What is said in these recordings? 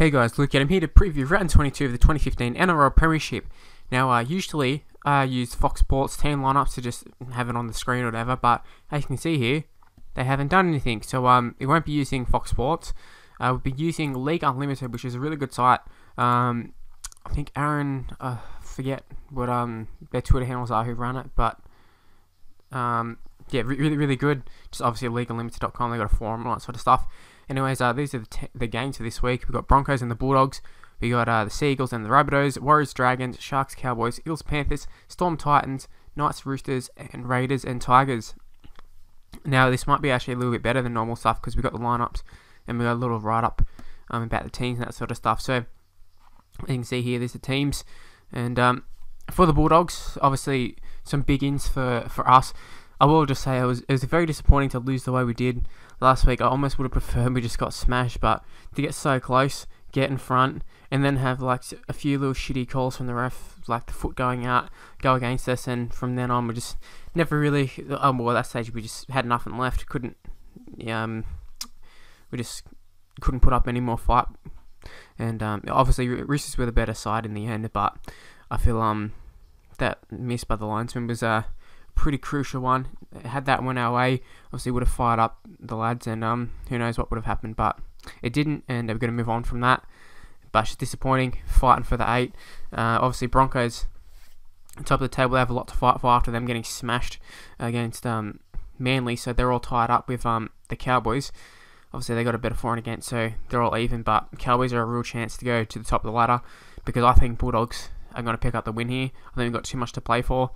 Hey guys, Luke here. I'm here to preview round 22 of the 2015 NRL Premiership. Now, usually I use Fox Sports team lineups to just have it on the screen or whatever, but as you can see here, they haven't done anything. So we won't be using Fox Sports. We'll be using League Unlimited, which is a really good site. I think Aaron, forget what their Twitter handles are who run it, but yeah, really good. Just obviously leagueunlimited.com. They got a forum and all that sort of stuff. Anyways, these are the games for this week. We've got Broncos and the Bulldogs. We got the Seagulls and the Rabbitohs, Warriors, Dragons, Sharks, Cowboys, Eels, Panthers, Storm, Titans, Knights, Roosters, and Raiders and Tigers. Now, this might be actually a little bit better than normal stuff because we got the lineups and we got a little write-up about the teams and that sort of stuff. So, you can see here, there's the teams. And for the Bulldogs, obviously, some big ins for us. I will just say it was very disappointing to lose the way we did last week. I almost would have preferred we just got smashed, but to get so close, get in front, and then have like a few little shitty calls from the ref, like the foot going out, go against us, and from then on we just never really. Well, at that stage we just had nothing left. We just couldn't put up any more fight, and obviously Roosters were the better side in the end, but I feel that miss by the linesman was pretty crucial one. Had that went our way, obviously would have fired up the lads, and who knows what would have happened, but it didn't, and we're going to move on from that. But it's just disappointing, fighting for the 8. Obviously Broncos, top of the table, they have a lot to fight for after them getting smashed against Manly, so they're all tied up with the Cowboys. Obviously they got a better for and against, so they're all even, but Cowboys are a real chance to go to the top of the ladder, because I think Bulldogs are going to pick up the win here. I think we've got too much to play for.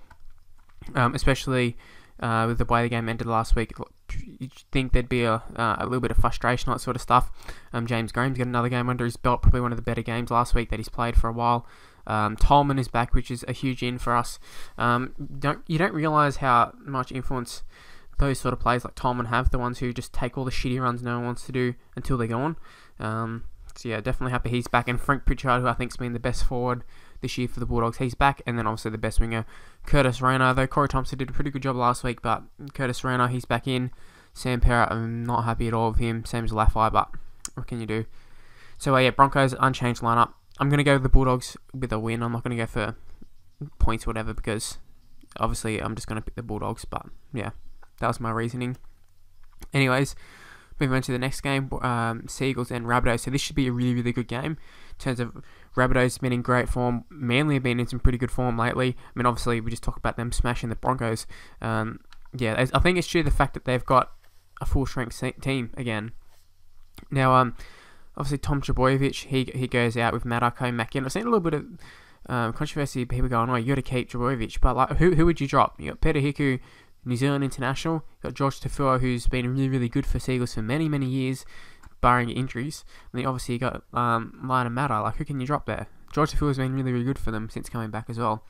Especially with the way the game ended last week, you'd think there'd be a little bit of frustration, that sort of stuff. James Graham's got another game under his belt, probably one of the better games last week that he's played for a while. Tolman is back, which is a huge in for us. You don't realise how much influence those sort of players like Tolman have, the ones who just take all the shitty runs no one wants to do until they're gone. So yeah, definitely happy he's back. And Frank Pritchard, who I think's been the best forward this year for the Bulldogs, he's back. And then obviously the best winger, Curtis Rayner. Though Corey Thompson did a pretty good job last week, but Curtis Rayner, he's back in. Sam Parrott, I'm not happy at all with him. Same as Laffey, but what can you do? So yeah, Broncos, unchanged lineup. I'm going to go with the Bulldogs with a win. I'm not going to go for points or whatever, because obviously I'm just going to pick the Bulldogs. But yeah, that was my reasoning. Anyways, moving on to the next game, Seagulls and Rabbitohs. So this should be a really good game. In terms of Rabbitohs been in great form, Manly have been in some pretty good form lately. I mean, obviously we just talked about them smashing the Broncos. Yeah, I think it's due to the fact that they've got a full strength team again. Now, obviously Tom Trbojevic, he goes out with Matt Arco back in. I've seen a little bit of controversy. People going, "Oh, you got to keep Trbojevic," but like, who would you drop? You got Peter Hiku, New Zealand international. You got George Tafua, who's been really good for Seagulls for many years, barring injuries. And then obviously you got Lionel Matter. Like, who can you drop there? George Tafua's been really good for them since coming back as well.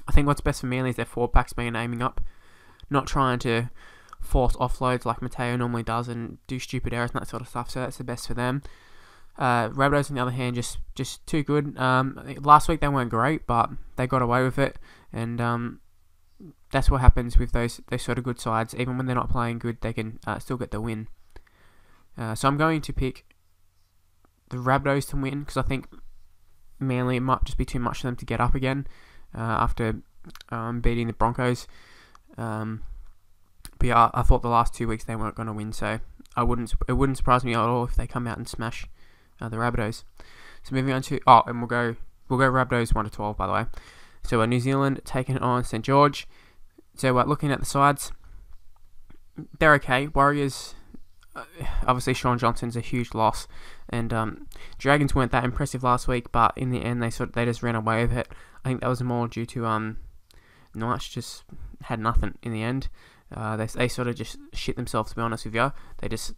I think what's best for Manly is their forward pack's been aiming up, not trying to force offloads like Mateo normally does and do stupid errors and that sort of stuff. So that's the best for them. Rabbitohs, on the other hand, just too good. Last week they weren't great, but they got away with it, and that's what happens with those sort of good sides. Even when they're not playing good, they can still get the win. So I'm going to pick the Rabbitohs to win, because I think Manly, it might just be too much for them to get up again after beating the Broncos. But yeah, I thought the last 2 weeks they weren't going to win, so it wouldn't surprise me at all if they come out and smash the Rabbitohs. So moving on to and we'll go Rabbitohs 1-12, by the way. So New Zealand taking on St George. So looking at the sides, they're okay. Warriors, obviously Sean Johnson's a huge loss, and Dragons weren't that impressive last week, but in the end they just ran away with it. I think that was more due to Knights just had nothing in the end. They sort of just shit themselves, to be honest with you. They just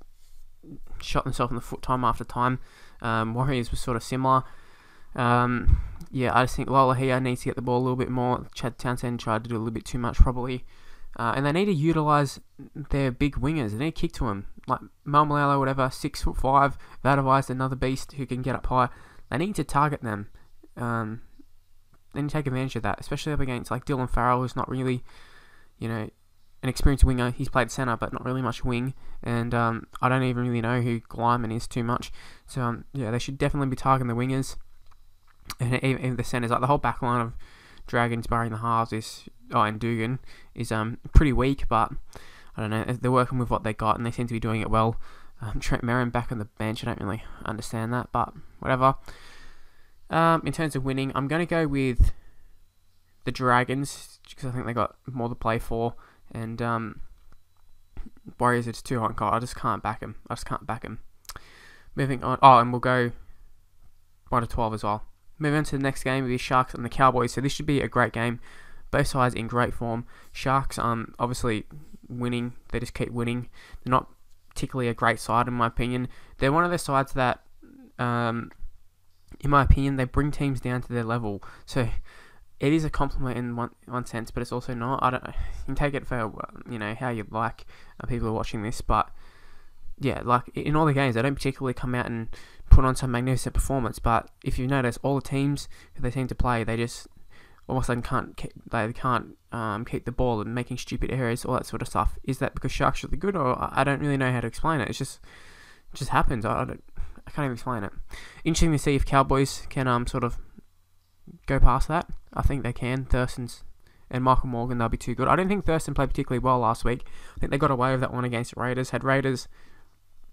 shot themselves in the foot time after time. Warriors was sort of similar. Yeah, I just think Lola here needs to get the ball a little bit more. Chad Townsend tried to do a little bit too much probably. And they need to utilise their big wingers. They need to kick to them. Like Malmalalo, whatever, 6'5". Vadavai's another beast who can get up high. They need to target them. They need to take advantage of that, especially up against like Dylan Farrell, who's not really, an experienced winger. He's played centre, but not really much wing. And I don't even really know who Glyman is too much. So yeah, they should definitely be targeting the wingers and even the centres. Like the whole back line of Dragons, barring the halves, and Dugan is pretty weak. But I don't know. They're working with what they got, and they seem to be doing it well. Trent Merrin back on the bench. I don't really understand that, but whatever. In terms of winning, I'm going to go with the Dragons because I think they got more to play for, and Warriors, it's too hot and cold. I just can't back them. Moving on. Oh, and we'll go 1-12 as well. Moving on to the next game, the Sharks and the Cowboys. So this should be a great game. Both sides in great form. Sharks, obviously winning. They just keep winning. They're not particularly a great side in my opinion. They're one of the sides that, in my opinion, they bring teams down to their level. So it is a compliment in one sense, but it's also not. You can take it for how you like. People are watching this, but yeah, like in all the games, they don't particularly come out and put on some magnificent performance. But if you notice, all the teams who they seem to play, they just all of a sudden can't keep the ball and making stupid errors, all that sort of stuff. Is that because Sharks are really good, or I don't really know how to explain it? It just happens. I can't even explain it. Interesting to see if Cowboys can sort of go past that. I think they can. Thurston's and Michael Morgan, they'll be too good. I don't think Thurston played particularly well last week. I think they got away with that one against the Raiders. Had Raiders,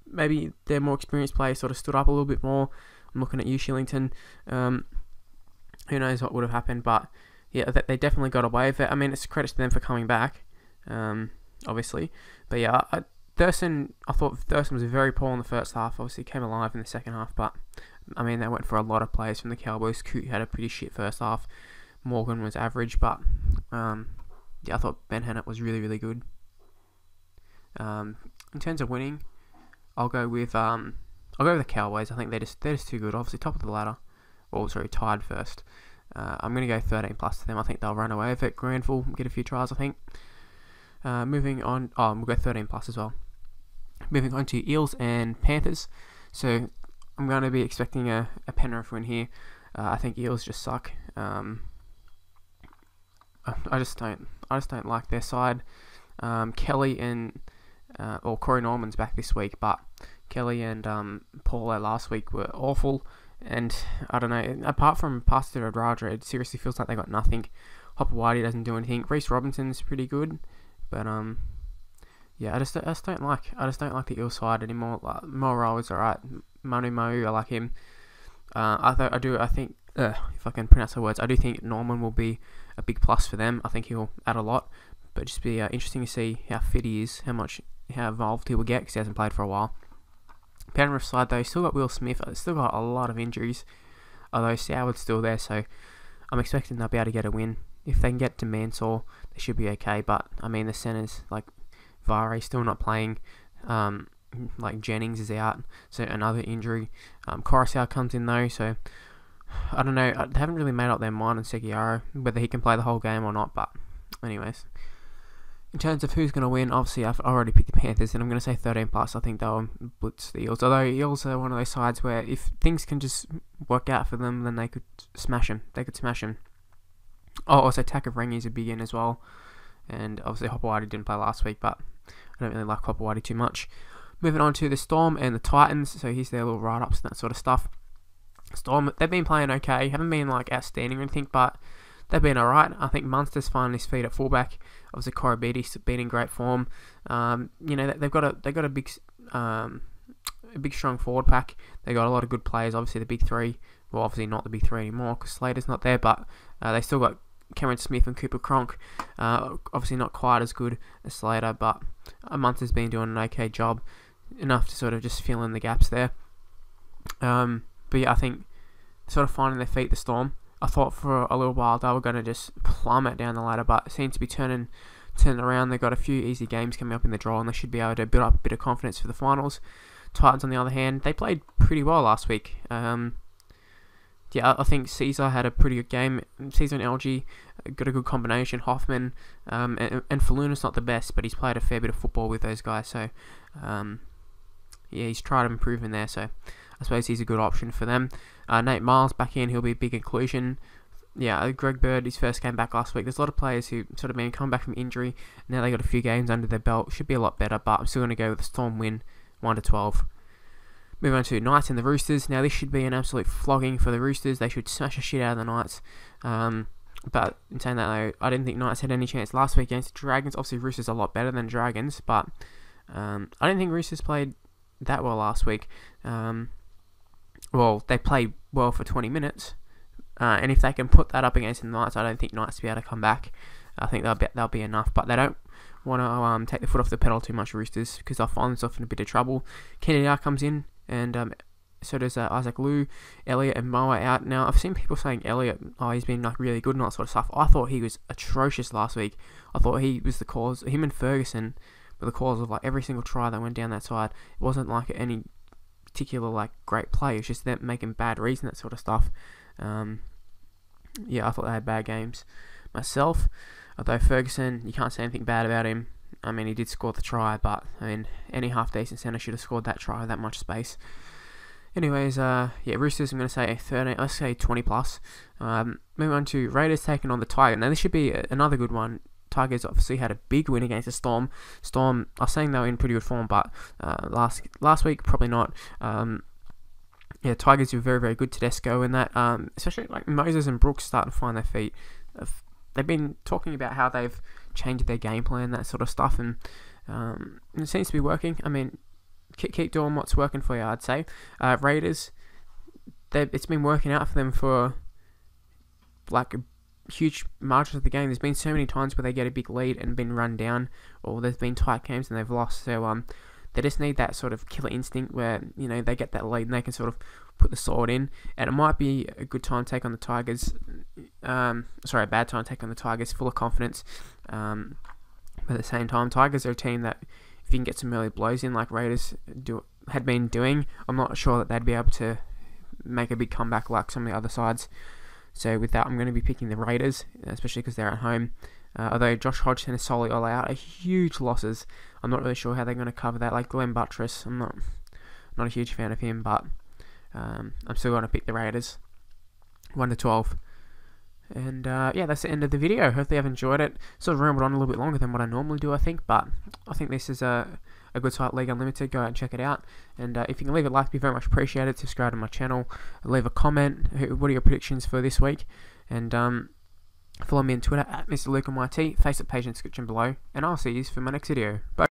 maybe their more experienced players sort of stood up a little bit more. I'm looking at you, Shillington. Who knows what would have happened, but yeah, they definitely got away with it. I mean, it's credit to them for coming back, obviously. But yeah, I thought Thurston was very poor in the first half. Obviously, came alive in the second half, but I mean, they went for a lot of players from the Cowboys. Coote had a pretty shit first half. Morgan was average, but yeah, I thought Ben Hennett was really, really good. In terms of winning, I'll go with the Cowboys. I think they're just too good. Obviously, top of the ladder. Oh, sorry, tied first. I'm going to go 13 plus to them. I think they'll run away with it. Granville get a few tries, I think. Moving on. Oh, we'll go 13 plus as well. Moving on to Eels and Panthers. So I'm going to be expecting a Penrith win here. I think Eels just suck. I just don't like their side. Kelly and Corey Norman's back this week, but Kelly and Paulo last week were awful. And I don't know, apart from Pastor Radradra, it seriously feels like they got nothing. Hopper Whitey doesn't do anything. Reece Robinson's pretty good, but yeah, I just don't like the Eel side anymore. Like, Morrow is alright. Manu Mau, I like him. I think if I can pronounce the words, I do think Norman will be a big plus for them. I think he'll add a lot, but just be interesting to see how fit he is, how involved he will get, because he hasn't played for a while. Penrith side though, still got Will Smith, still got a lot of injuries, although Soward's still there, so I'm expecting they'll be able to get a win. If they can get to Mansour, they should be okay, but I mean the centres, like Vare still not playing, like Jennings is out, so another injury. Coruscant comes in though, so I don't know, they haven't really made up their mind on Seguiaro, whether he can play the whole game or not, but anyways. In terms of who's going to win, obviously I've already picked the Panthers, and I'm going to say 13 plus. I think they'll blitz the Eels. Although Eels are one of those sides where if things can just work out for them, then they could smash them. Oh, also Takarangi is a big in as well. And obviously Hopper Whitey didn't play last week, but I don't really like Hopper Whitey too much. Moving on to the Storm and the Titans. So here's their little write-ups and that sort of stuff. Storm, they've been playing okay. Haven't been like outstanding or anything, but they've been alright. I think Munster's finding his feet at fullback. Obviously, Corabiti's been in great form. They've got a big strong forward pack. They got a lot of good players. Obviously, the big three. Well, obviously not the big three anymore because Slater's not there, but they still got Cameron Smith and Cooper Cronk. Obviously, not quite as good as Slater, but Munster's been doing an okay job, enough to sort of just fill in the gaps there. But yeah, I think sort of finding their feet, the Storm. I thought for a little while they were going to just plummet down the ladder, but it seems to be turning around. They've got a few easy games coming up in the draw, and they should be able to build up a bit of confidence for the finals. Titans, on the other hand, they played pretty well last week. Yeah, I think Caesar had a pretty good game. Caesar and LG got a good combination. Hoffman and Faluna's not the best, but he's played a fair bit of football with those guys. So, yeah, he's tried to improve in there. So, I suppose he's a good option for them. Nate Miles back in, he'll be a big inclusion. yeah, Greg Bird, his first game back last week. There's a lot of players who sort of been coming back from injury. Now they got a few games under their belt. Should be a lot better, but I'm still going to go with the Storm win, 1-12. Move on to Knights and the Roosters. Now this should be an absolute flogging for the Roosters. They should smash the shit out of the Knights. But in saying that though, I didn't think Knights had any chance last week against the Dragons. Obviously Roosters are a lot better than Dragons, but I didn't think Roosters played that well last week. Well, they played well for 20 minutes. And if they can put that up against the Knights, I don't think Knights will be able to come back. I think they'll be enough. But they don't want to take the foot off the pedal too much, Roosters, because they'll find themselves in a bit of trouble. Kennedy comes in, and so does Isaac Liu, Elliott and Moa out. Now, I've seen people saying Elliott, he's been like really good and all that sort of stuff. I thought he was atrocious last week. I thought he was the cause, him and Ferguson were the cause of like every single try that went down that side. It wasn't like any particular like great play. It's just them making bad reads and that sort of stuff. Yeah, I thought they had bad games myself. Although Ferguson, you can't say anything bad about him. I mean, he did score the try, but I mean, any half-decent centre should have scored that try with that much space. Anyways, yeah, Roosters, I'm going to say 13, let's say 20 plus. Moving on to Raiders taking on the Tigers. Now, this should be another good one. Tigers obviously had a big win against the Storm. Storm, I was saying they were in pretty good form, but last week, probably not. Yeah, Tigers were very, very good. Tedesco and that, especially like Moses and Brooks starting to find their feet. They've been talking about how they've changed their game plan, that sort of stuff, and it seems to be working. I mean, keep doing what's working for you, I'd say. Raiders, it's been working out for them for like huge margins of the game. There's been so many times where they get a big lead and been run down, or there's been tight games and they've lost. So they just need that sort of killer instinct where, you know, they get that lead and they can sort of put the sword in. And it might be a good time to take on the Tigers. A bad time to take on the Tigers, full of confidence. But at the same time, Tigers are a team that if you can get some early blows in like Raiders had been doing, I'm not sure that they'd be able to make a big comeback like some of the other sides. So with that, I'm going to be picking the Raiders, especially because they're at home. Although Josh Hodgson and Solly all out are huge losses. I'm not really sure how they're going to cover that. Like Glenn Buttress, I'm not a huge fan of him, but I'm still going to pick the Raiders, 1-12. And yeah, that's the end of the video. Hopefully you've enjoyed it. Sort of rambled on a little bit longer than what I normally do, I think, but I think this is a good site, League Unlimited. Go out and check it out. And if you can leave a like, it'd be very much appreciated. Subscribe to my channel. Leave a comment. What are your predictions for this week? And follow me on Twitter at Mr. Luke on YT. Facebook page in the description below. And I'll see you for my next video. Bye.